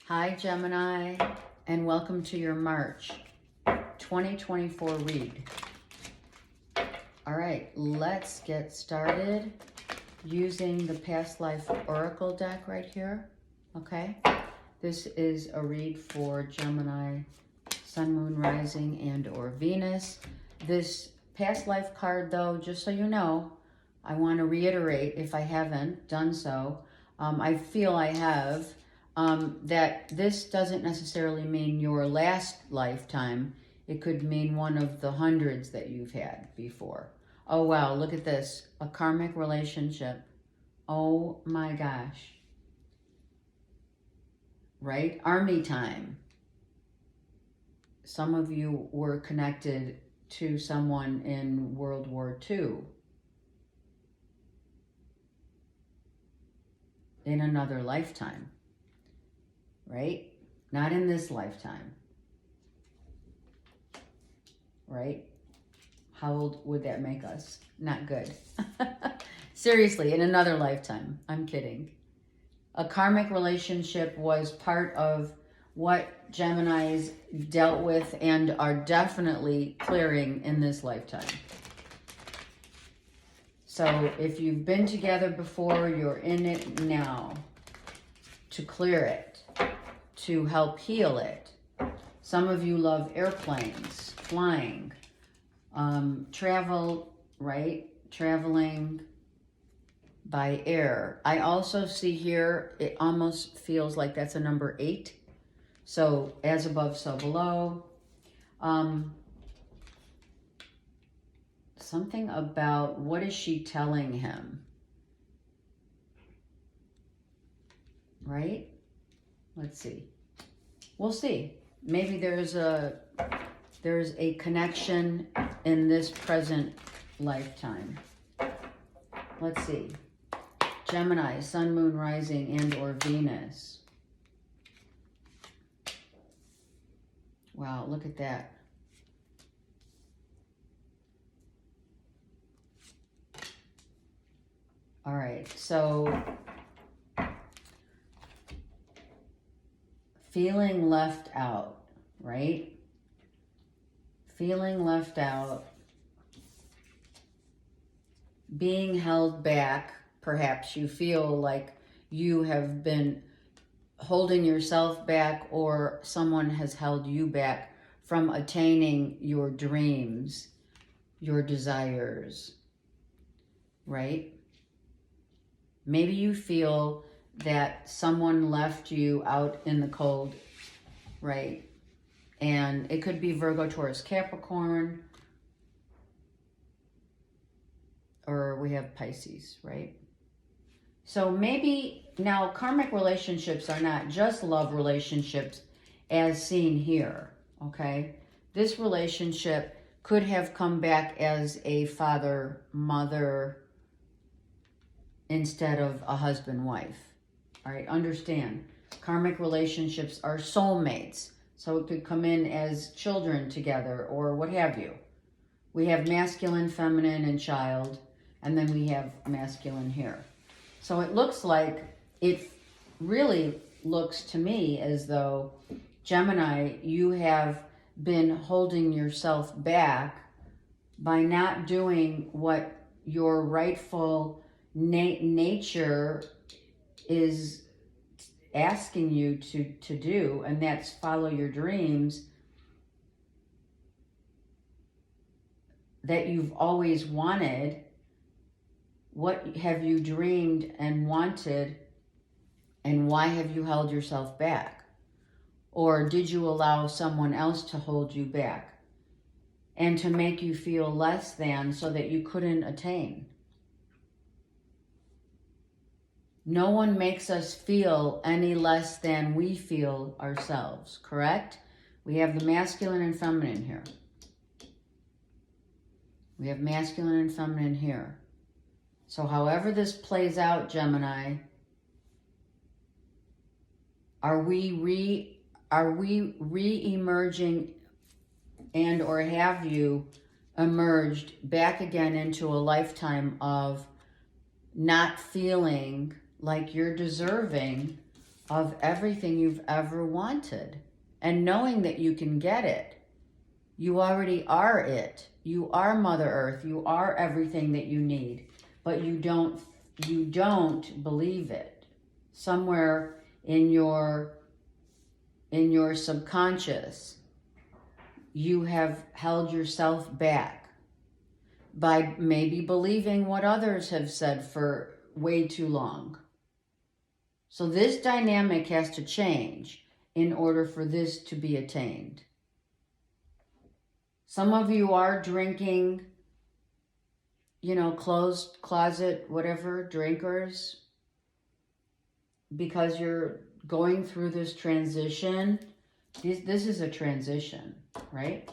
Hi, Gemini, and welcome to your March 2024 read. All right, let's get started using the Past Life Oracle deck right here, okay? This is a read for Gemini, Sun, Moon, Rising, and or Venus. This past life card, though, just so you know, I want to reiterate, if I haven't done so, I feel I have, that this doesn't necessarily mean your last lifetime. It could mean one of the hundreds that you've had before. Oh, wow, look at this. A karmic relationship. Oh, my gosh. Right? Army time. Some of you were connected to someone in World War II. In another lifetime. Right? Not in this lifetime. Right? How old would that make us? Not good. Seriously, in another lifetime. I'm kidding. A karmic relationship was part of what Geminis dealt with and are definitely clearing in this lifetime. So if you've been together before, you're in it now to clear it, to help heal it. Some of you love airplanes, flying, travel, right? Traveling by air. I also see here, it almost feels like that's a number 8. So as above, so below. Something about, what is she telling him? Right? Let's see. We'll see. Maybe there's a connection in this present lifetime. Let's see. Gemini, Sun, Moon, Rising, and or Venus. Wow, look at that. All right, so feeling left out, right? Feeling left out, being held back. Perhaps you feel like you have been holding yourself back, or someone has held you back from attaining your dreams, your desires, right? Maybe you feel that someone left you out in the cold, right? And it could be Virgo, Taurus, Capricorn, or we have Pisces, right? So maybe now karmic relationships are not just love relationships as seen here, okay? This relationship could have come back as a father, mother, instead of a husband, wife. All right, understand, karmic relationships are soulmates. So it could come in as children together or what have you. We have masculine, feminine, and child, and then we have masculine here. So it looks like, it really looks to me as though, Gemini, you have been holding yourself back by not doing what your rightful nature is asking you to do, and that's follow your dreams that you've always wanted. What have you dreamed and wanted, and why have you held yourself back? Or did you allow someone else to hold you back and to make you feel less than so that you couldn't attain? No one makes us feel any less than we feel ourselves, correct? We have the masculine and feminine here. We have masculine and feminine here. So however this plays out, Gemini, are we re-emerging, and or have you emerged back again into a lifetime of not feeling like you're deserving of everything you've ever wanted. And knowing that you can get it. You already are it. You are Mother Earth. You are everything that you need. But you don't believe it. Somewhere in your subconscious, you have held yourself back by maybe believing what others have said for way too long. So this dynamic has to change in order for this to be attained. Some of you are drinking, closed closet, whatever, drinkers, because you're going through this transition. This is a transition, right?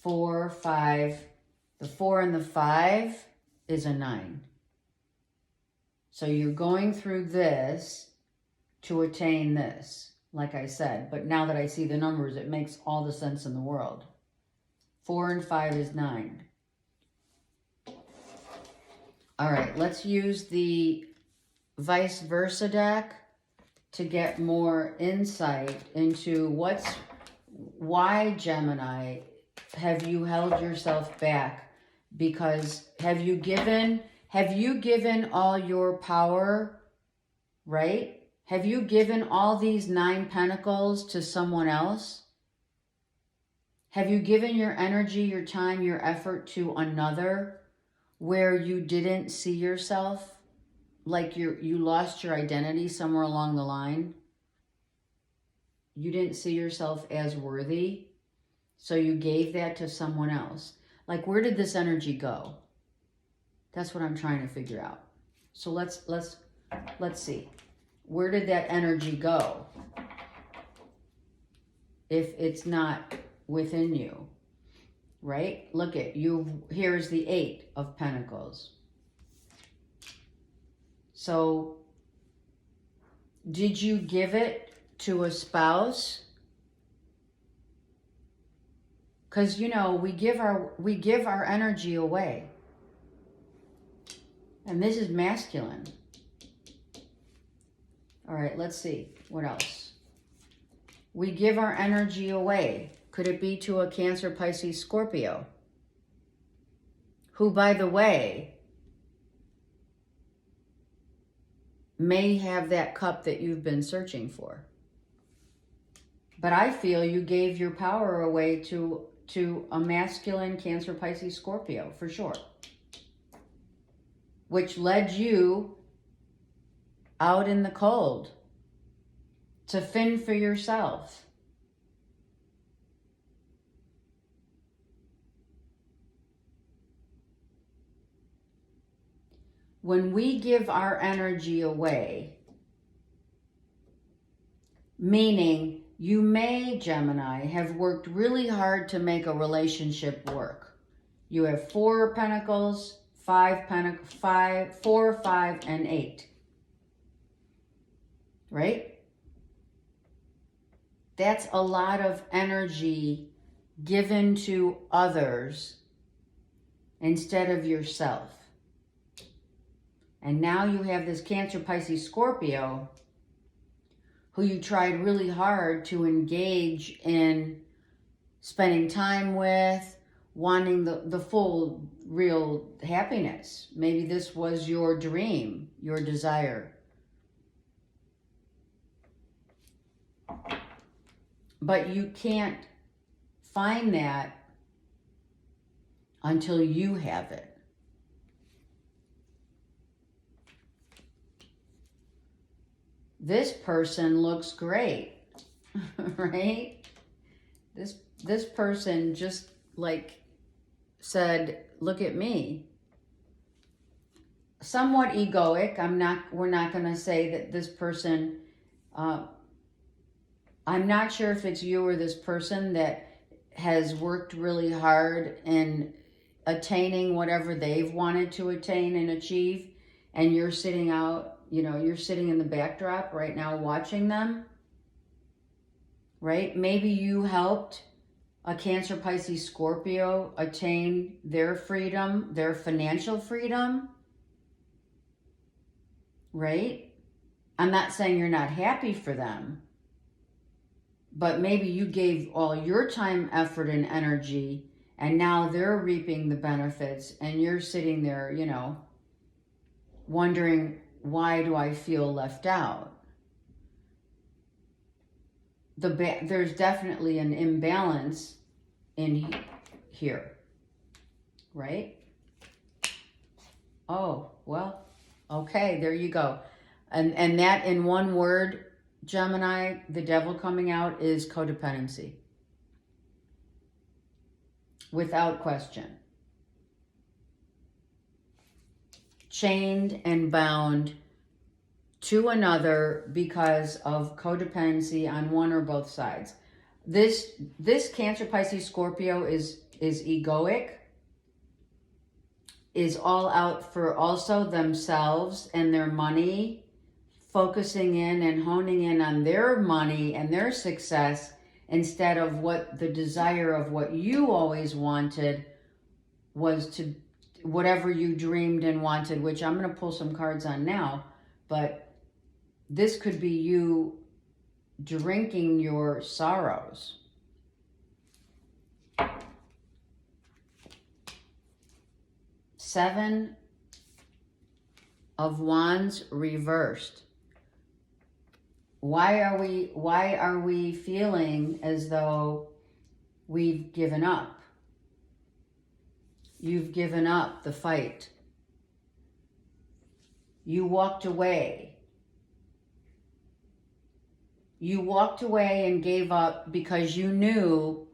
4, 5. The 4 and the 5 is a 9. So you're going through this to attain this, like I said. But now that I see the numbers, it makes all the sense in the world. 4 and 5 is 9. All right, let's use the vice versa deck to get more insight into why, Gemini, have you held yourself back? Because have you given all your power, right? Have you given all these 9 pentacles to someone else? Have you given your energy, your time, your effort to another where you didn't see yourself? Like you lost your identity somewhere along the line. You didn't see yourself as worthy. So you gave that to someone else. Like, where did this energy go? That's what I'm trying to figure out. So let's see. Where did that energy go? If it's not within you, right? Look at you. Here's the 8 of Pentacles. So, did you give it to a spouse? Because, we give our energy away. And this is masculine. All right, let's see. What else? We give our energy away. Could it be to a Cancer, Pisces, Scorpio? Who, by the way, may have that cup that you've been searching for. But I feel you gave your power away to a masculine Cancer, Pisces, Scorpio, for sure. Which led you out in the cold to fend for yourself. When we give our energy away, meaning you may, Gemini, have worked really hard to make a relationship work. You have 4 pentacles, 4, 5, and 8. Right? That's a lot of energy given to others instead of yourself. And now you have this Cancer, Pisces, Scorpio who you tried really hard to engage in spending time with, wanting the full, real happiness. Maybe this was your dream, your desire. But you can't find that until you have it. This person looks great, right? This person just said, look at me. Somewhat egoic. We're not going to say that this person, I'm not sure if it's you or this person that has worked really hard in attaining whatever they've wanted to attain and achieve, and you're sitting out, you're sitting in the backdrop right now watching them, right? Maybe you helped a Cancer, Pisces, Scorpio attain their freedom, their financial freedom, right? I'm not saying you're not happy for them, but maybe you gave all your time, effort, and energy, and now they're reaping the benefits, and you're sitting there, you know, wondering, why do I feel left out? There's definitely an imbalance in here, right? Oh, well, okay, there you go. And that, in one word, Gemini, the devil coming out, is codependency. Without question. Chained and bound to another because of codependency on one or both sides. This Cancer, Pisces, Scorpio is egoic, is all out for also themselves and their money, focusing in and honing in on their money and their success instead of what the desire of what you always wanted was, to whatever you dreamed and wanted, which I'm going to pull some cards on now, but this could be you drinking your sorrows. Seven of Wands reversed. Why are we feeling as though we've given up? You've given up the fight. You walked away. You walked away and gave up because you knew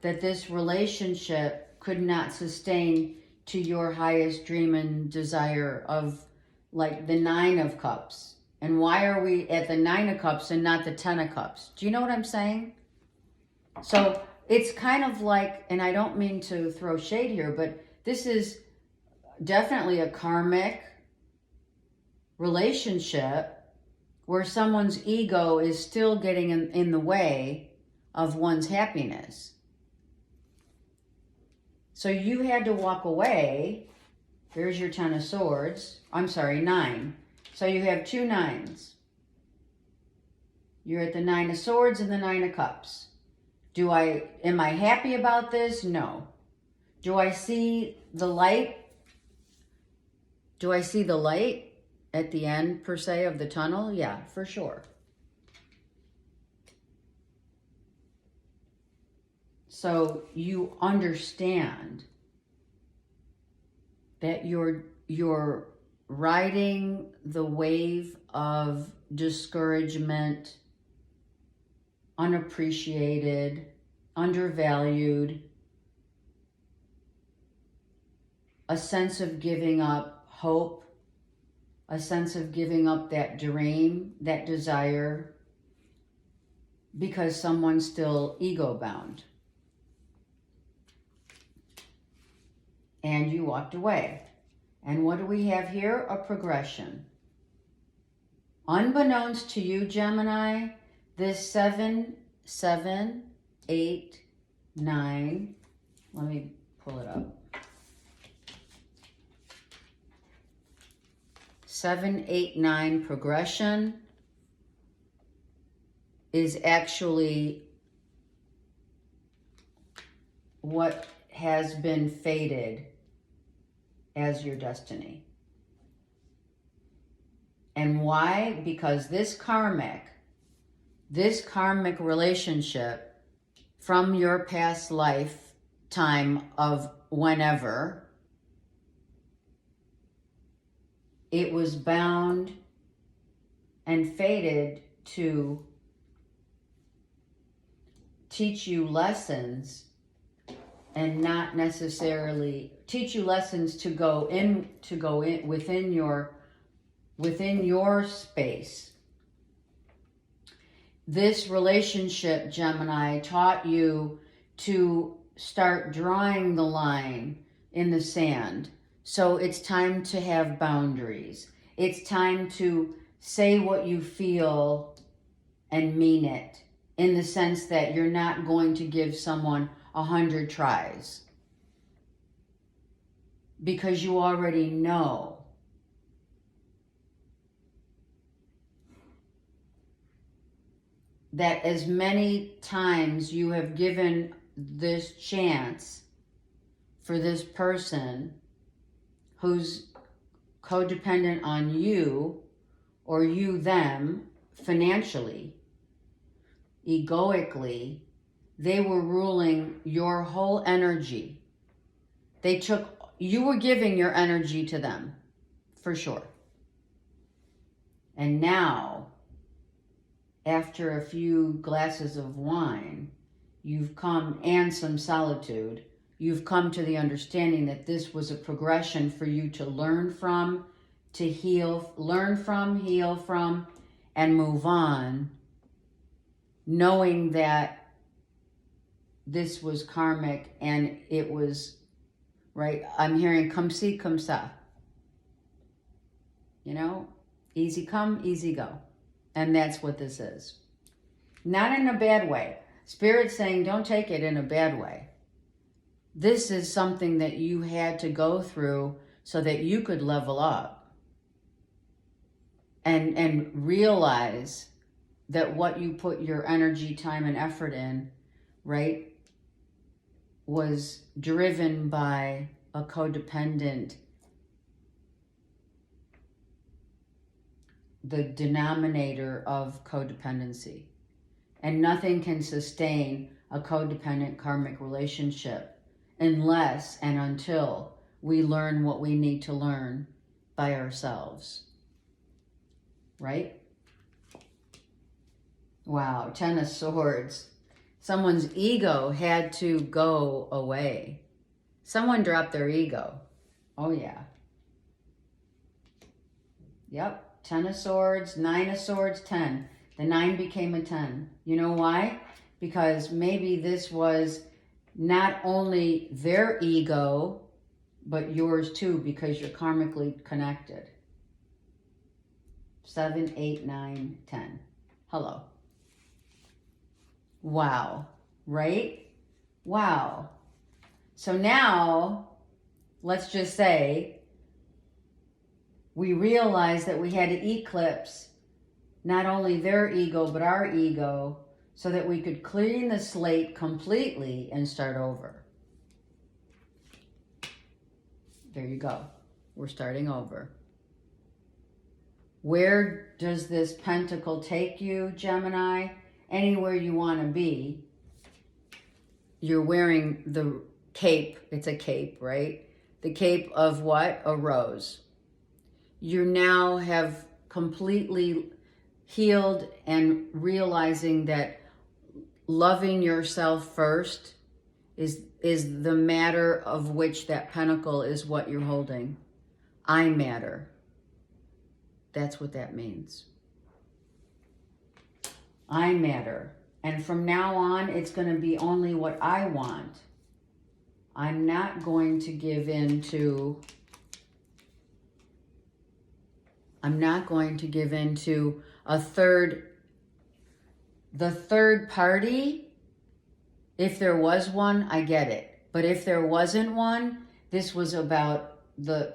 that this relationship could not sustain to your highest dream and desire of, like, the Nine of Cups. And why are we at the Nine of Cups and not the Ten of Cups? Do you know what I'm saying? So it's kind of like, and I don't mean to throw shade here, but this is definitely a karmic relationship where someone's ego is still getting in the way of one's happiness. So you had to walk away. There's your Ten of Swords. I'm sorry, 9. So you have 2 nines. You're at the Nine of Swords and the Nine of Cups. Am I happy about this? No. Do I see the light? Do I see the light at the end, per se, of the tunnel? Yeah, for sure. So you understand that you're riding the wave of discouragement, unappreciated, undervalued, a sense of giving up hope, a sense of giving up that dream, that desire, because someone's still ego bound. And you walked away. And what do we have here? A progression. Unbeknownst to you, Gemini, this 7, 7, 8, 9, let me pull it up. 7, 8, 9 progression is actually what has been fated as your destiny. And why? Because this karmic relationship from your past lifetime of whenever, it was bound and fated to teach you lessons, and not necessarily teach you lessons to go in within your space. This relationship, Gemini, taught you to start drawing the line in the sand. So it's time to have boundaries. It's time to say what you feel and mean it, in the sense that you're not going to give someone 100 tries, because you already know that as many times you have given this chance for this person who's codependent on you or you them financially, egoically, they were ruling your whole energy. You were giving your energy to them, for sure. And now, after a few glasses of wine, you've come, and some solitude, you've come to the understanding that this was a progression for you to learn from, to heal, learn from, heal from, and move on, knowing that this was karmic and it was, right? I'm hearing come see, come sa. You know, easy come, easy go. And that's what this is. Not in a bad way. Spirit's saying don't take it in a bad way. This is something that you had to go through so that you could level up and realize that what you put your energy, time, and effort in, right, was driven by a codependent, the denominator of codependency. And nothing can sustain a codependent karmic relationship unless and until we learn what we need to learn by ourselves. Right? Wow, Ten of Swords. Someone's ego had to go away. Someone dropped their ego. Oh, yeah. Yep. 10 of Swords, 9 of Swords, 10. The 9 became a 10. You know why? Because maybe this was not only their ego, but yours too, because you're karmically connected. 7, 8, 9, 10. Hello. Wow, right? Wow. So now, let's just say, we realized that we had to eclipse not only their ego, but our ego, so that we could clean the slate completely and start over. There you go. We're starting over. Where does this pentacle take you, Gemini? Anywhere you want to be. You're wearing the cape. It's a cape, right? The cape of what? A rose. You now have completely healed and realizing that loving yourself first is the matter of which that pentacle is what you're holding. I matter. That's what that means. I matter. And from now on, it's going to be only what I want. I'm not going to give in to... I'm not going to give in to the third party. If there was one, I get it. But if there wasn't one, this was about the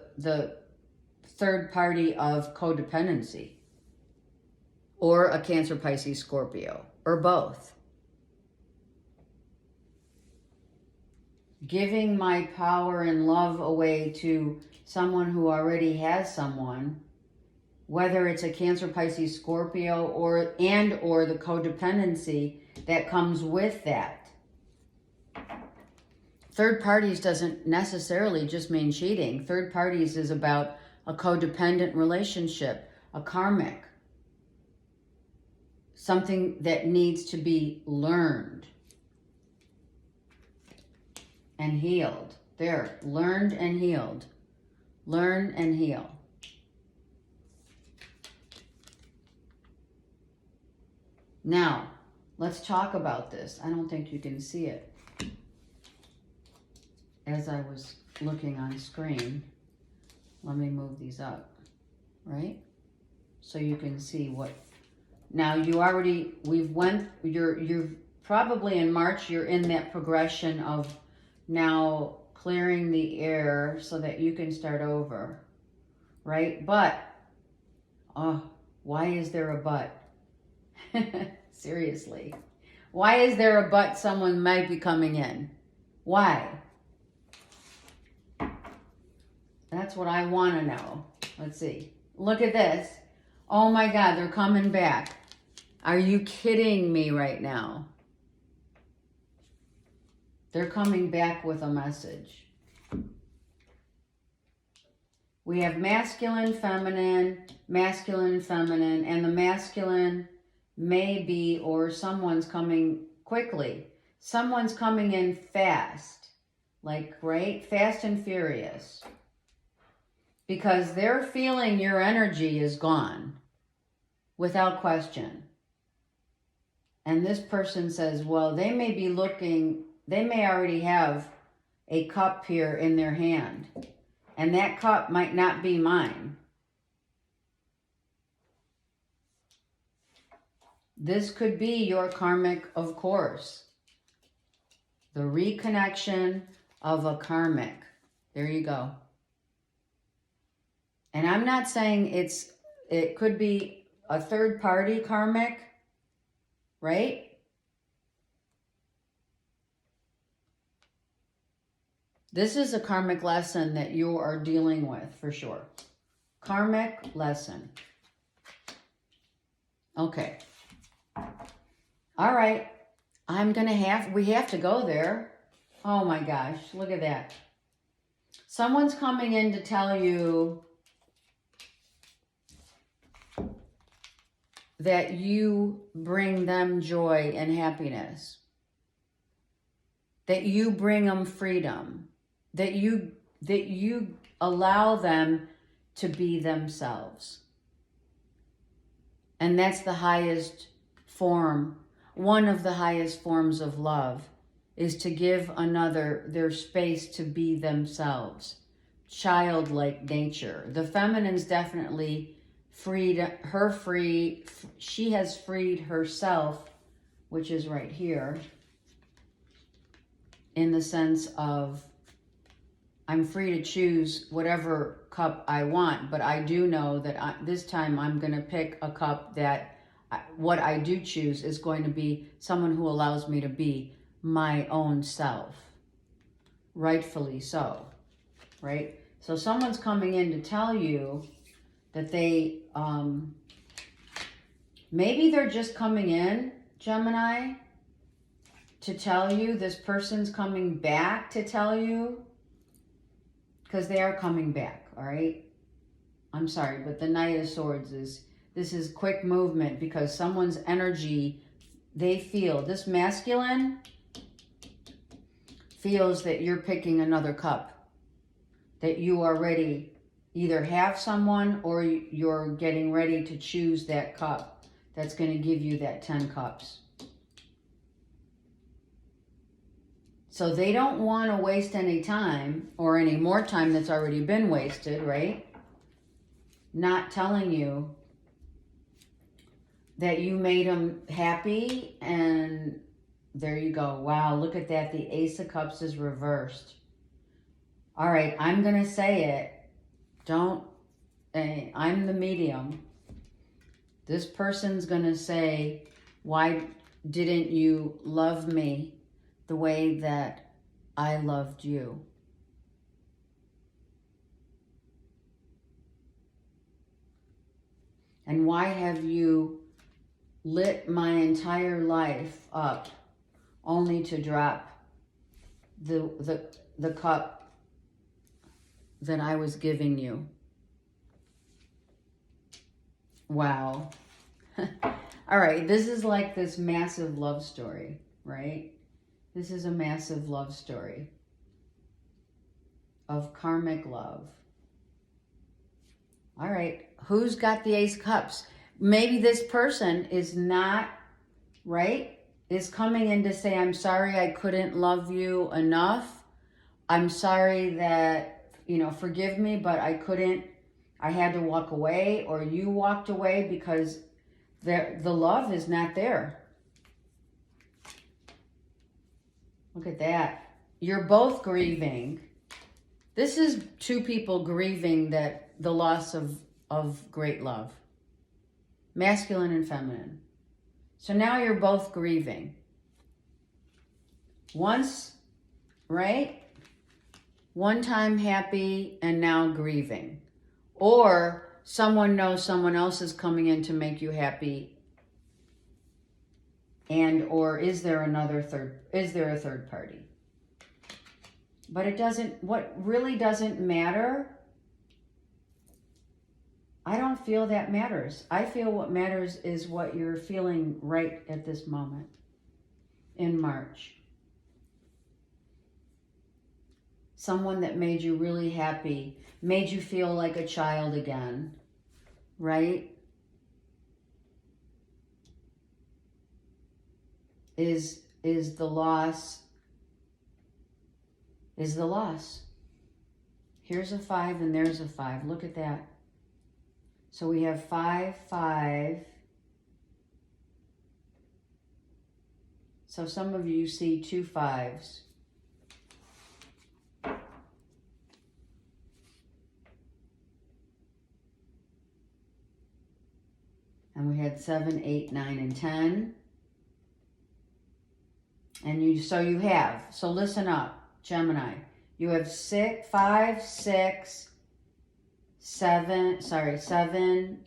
third party of codependency. Or a Cancer, Pisces, Scorpio. Or both. Giving my power and love away to someone who already has someone, whether it's a Cancer, Pisces, Scorpio, or the codependency that comes with that. Third parties doesn't necessarily just mean cheating. Third parties is about a codependent relationship, a karmic. Something that needs to be learned and healed. There, learned and healed. Learn and heal. Now, let's talk about this. I don't think you can see it. As I was looking on screen, let me move these up, right? So you can see what. Now you're probably in March, you're in that progression of now clearing the air so that you can start over, right? But, why is there a but? Seriously. Why is there a but someone might be coming in? Why? That's what I want to know. Let's see. Look at this. Oh my God, they're coming back. Are you kidding me right now? They're coming back with a message. We have masculine, feminine, and the masculine may be, or someone's coming quickly. Someone's coming in fast, like, right? Fast and furious. Because they're feeling your energy is gone, without question. And this person says, well, they may be looking, they may already have a cup here in their hand. And that cup might not be mine. This could be your karmic, of course. The reconnection of a karmic. There you go. And I'm not saying it could be a third party karmic, right? This is a karmic lesson that you are dealing with for sure. Karmic lesson. Okay. All right. We have to go there. Oh my gosh, look at that. Someone's coming in to tell you that you bring them joy and happiness. That you bring them freedom. That you allow them to be themselves. And that's the highest form, one of the highest forms of love, is to give another their space to be themselves. Childlike nature. The feminine's definitely she has freed herself, which is right here, in the sense of, I'm free to choose whatever cup I want, but I do know that this time I'm going to pick a cup that what I do choose is going to be someone who allows me to be my own self. Rightfully so, right? So someone's coming in to tell you that they, maybe they're just coming in, Gemini, to tell you, this person's coming back to tell you, because they are coming back, all right? I'm sorry, but the Knight of Swords this is quick movement, because someone's energy, they feel, this masculine feels that you're picking another cup, that you already either have someone or you're getting ready to choose that cup that's going to give you that 10 cups. So they don't want to waste any time, or any more time that's already been wasted, right? Not telling you that you made them happy, and there you go. Wow, look at that. The Ace of Cups is reversed. All right, I'm going to say it. I'm the medium. This person's going to say, why didn't you love me the way that I loved you? And why have you lit my entire life up only to drop the cup that I was giving you? Wow. All right, this is like this massive love story, right? This is a massive love story of karmic love. All right, who's got the Ace of Cups? Maybe this person is not, right? Is coming in to say, I'm sorry I couldn't love you enough. I'm sorry that, forgive me, but I couldn't, I had to walk away, or you walked away because the love is not there. Look at that. You're both grieving. This is two people grieving the loss of great love. Masculine and feminine. So now you're both grieving. Once, right? One time happy and now grieving. Or someone knows someone else is coming in to make you happy. And or is there a third party? But it doesn't, what really doesn't matter, I don't feel that matters. I feel what matters is what you're feeling right at this moment in March. Someone that made you really happy, made you feel like a child again, right? Is the loss. Here's a 5 and there's a 5. Look at that. So we have 5, 5. So some of you see 2 5s. And we had 7, 8, 9, and 10. And so listen up, Gemini. You have 5, 6, 7,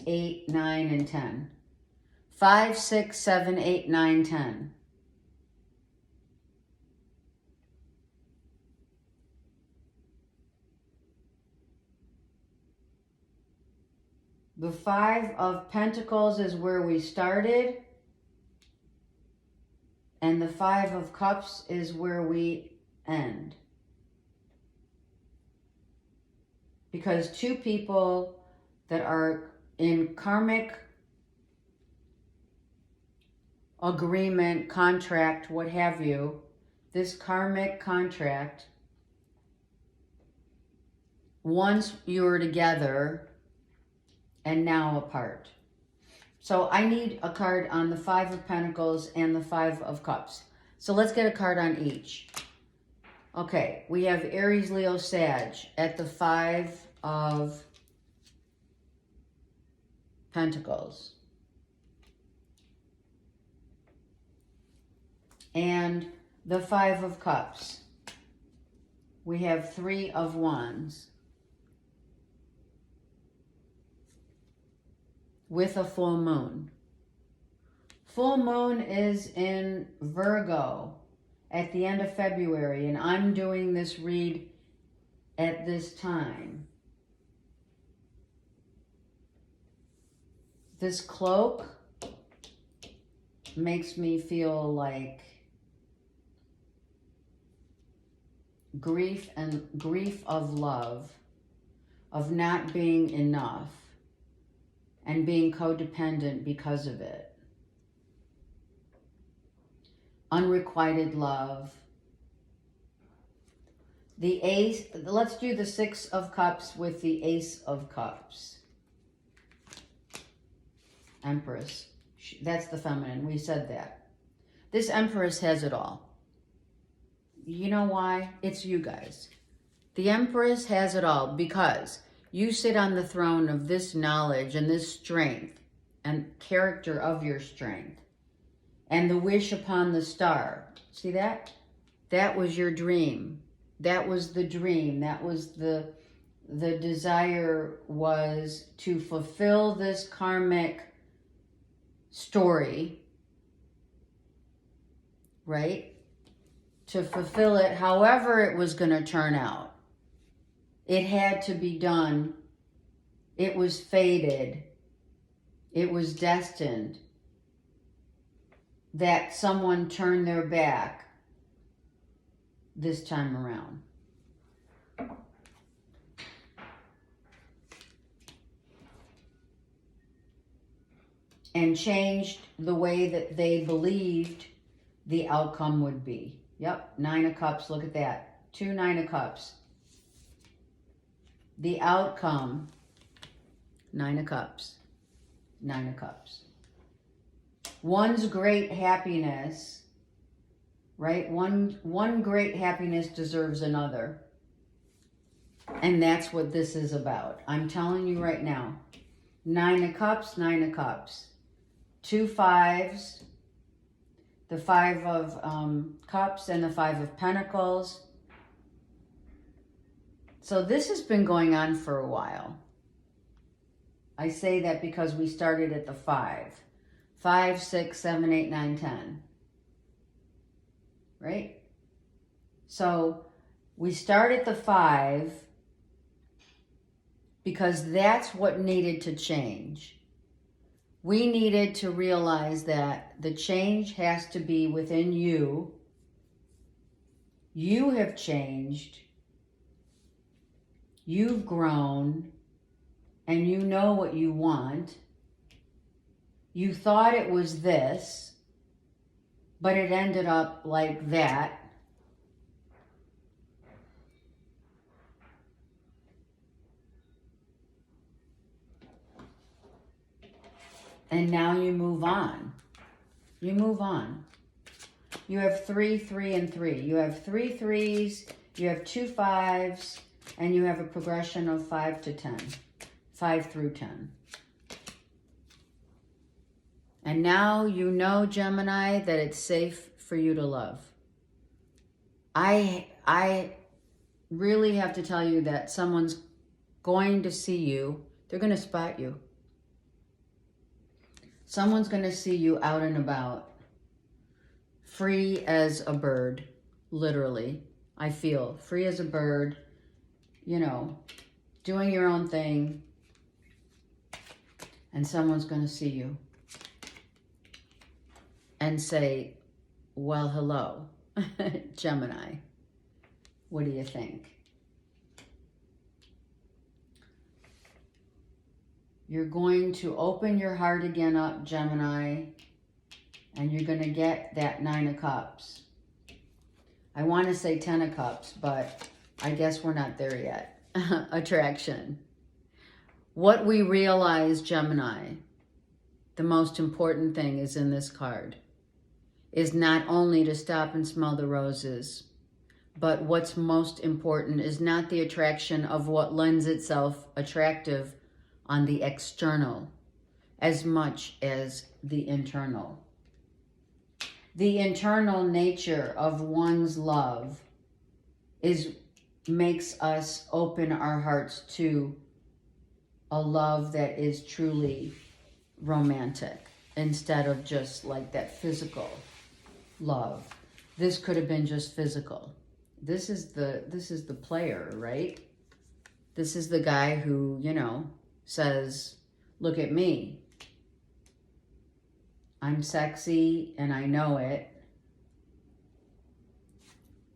8, 9, and 10. 5, 6, 7, 8, 9, 10. The 5 of Pentacles is where we started. And the 5 of Cups is where we end. Because 2 people that are in karmic agreement, contract, what have you, this karmic contract, once you were together and now apart. So I need a card on the 5 of Pentacles and the 5 of Cups. So let's get a card on each. Okay, we have Aries, Leo, Sag at the 5 of Pentacles. And the 5 of Cups. We have 3 of Wands. With a full moon. Full moon is in Virgo at the end of February, and I'm doing this read at this time. This cloak makes me feel like grief of love, of not being enough, and being codependent because of it. Unrequited love. The Ace, let's do the 6 of Cups with the Ace of Cups. Empress. That's the feminine. We said that. This Empress has it all. You know why? It's you guys. The Empress has it all because you sit on the throne of this knowledge and this strength and character of your strength. And the wish upon the star. See that? That was your dream. That was the dream. That was the desire, was to fulfill this karmic story. Right? To fulfill it however it was going to turn out. It had to be done. It was fated. It was destined that someone turned their back this time around. And changed the way that they believed the outcome would be. Yep, 9 of Cups, look at that. 2 9 of Cups. The outcome, 9 of Cups, 9 of Cups. One's great happiness, right? One great happiness deserves another. And that's what this is about. I'm telling you right now. 9 of Cups, 9 of Cups. 2 5s, the Five of Cups and the Five of Pentacles. So this has been going on for a while. I say that because we started at the 5. 5, 6, 7, 8, 9, 10. Right? So we start at the 5 because that's what needed to change. We needed to realize that the change has to be within you. You have changed. You've grown. And you know what you want. You thought it was this, but it ended up like that. And now you move on. You move on. You have 3, 3, and 3. You have 3 3s, you have 2 5s, and you have a progression of 5 to 10. 5 through 10. And now you know, Gemini, that it's safe for you to love. I really have to tell you that someone's going to see you. They're going to spot you. Someone's going to see you out and about, free as a bird, literally. I feel free as a bird, you know, doing your own thing. And someone's going to see you and say, well, hello, Gemini. What do you think? You're going to open your heart again up, Gemini, and you're going to get that 9 of Cups. I want to say 10 of Cups, but I guess we're not there yet. Attraction. What we realize, Gemini, the most important thing is in this card, is not only to stop and smell the roses, but what's most important is not the attraction of what lends itself attractive on the external as much as the internal. The internal nature of one's love makes us open our hearts to a love that is truly romantic instead of just like that physical love. This could have been just physical. This is the player, right? This is the guy who, you know, says, look at me. I'm sexy and I know it.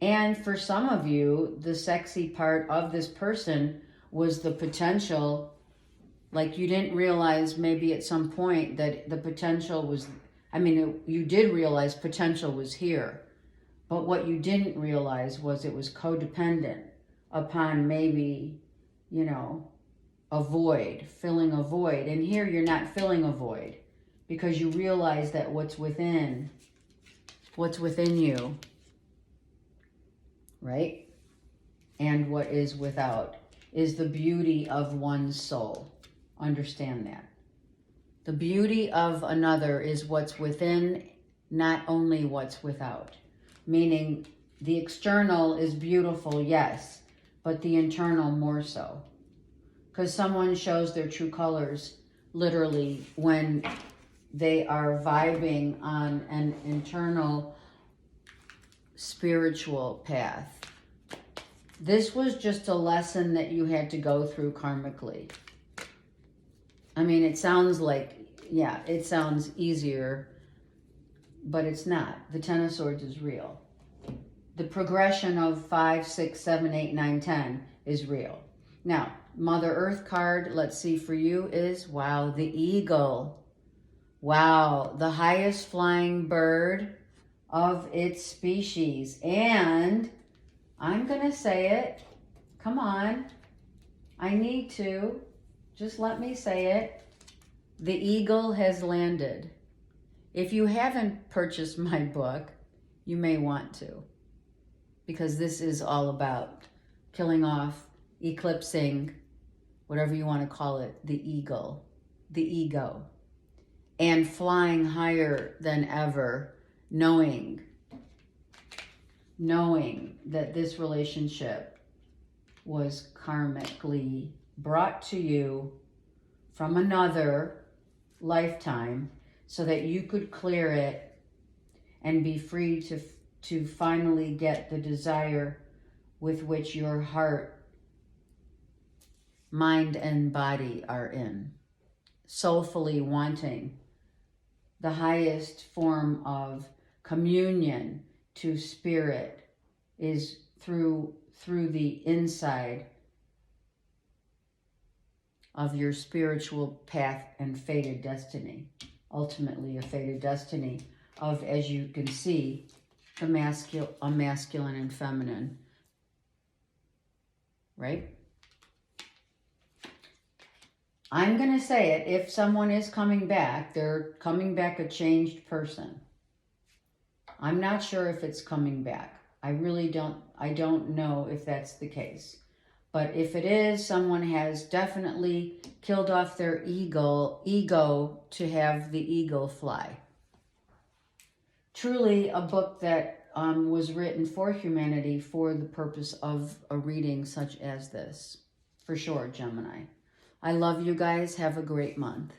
And for some of you, the sexy part of this person was the potential. Like you didn't realize maybe at some point that the potential was, I mean, you did realize potential was here. But what you didn't realize was it was codependent upon maybe, you know, a void, filling a void. And here you're not filling a void because you realize that what's within you, right? And what is without is the beauty of one's soul. Understand that. The beauty of another is what's within, not only what's without. Meaning the external is beautiful, yes, but the internal more so. Because someone shows their true colors literally when they are vibing on an internal spiritual path. This was just a lesson that you had to go through karmically. I mean, it sounds like, yeah, it sounds easier, but it's not. The 10 of Swords is real. The progression of 5, 6, 7, 8, 9, 10 is real. Now, Mother Earth card, let's see for you is, wow, the eagle. Wow, the highest flying bird of its species. And I'm going to say it. Come on. I need to. Just let me say it. The eagle has landed. If you haven't purchased my book, you may want to. Because this is all about killing off, eclipsing, whatever you want to call it, the eagle, the ego, and flying higher than ever knowing that this relationship was karmically brought to you from another lifetime so that you could clear it and be free to finally get the desire with which your heart, mind, and body are in. Soulfully wanting the highest form of communion to spirit is through the inside of your spiritual path and fated destiny. Ultimately, a fated destiny of, as you can see, a masculine and feminine, right? I'm going to say it. If someone is coming back, they're coming back a changed person. I'm not sure if it's coming back. I don't know if that's the case. But if it is, someone has definitely killed off their ego to have the eagle fly. Truly a book that was written for humanity for the purpose of a reading such as this. For sure, Gemini. I love you guys. Have a great month.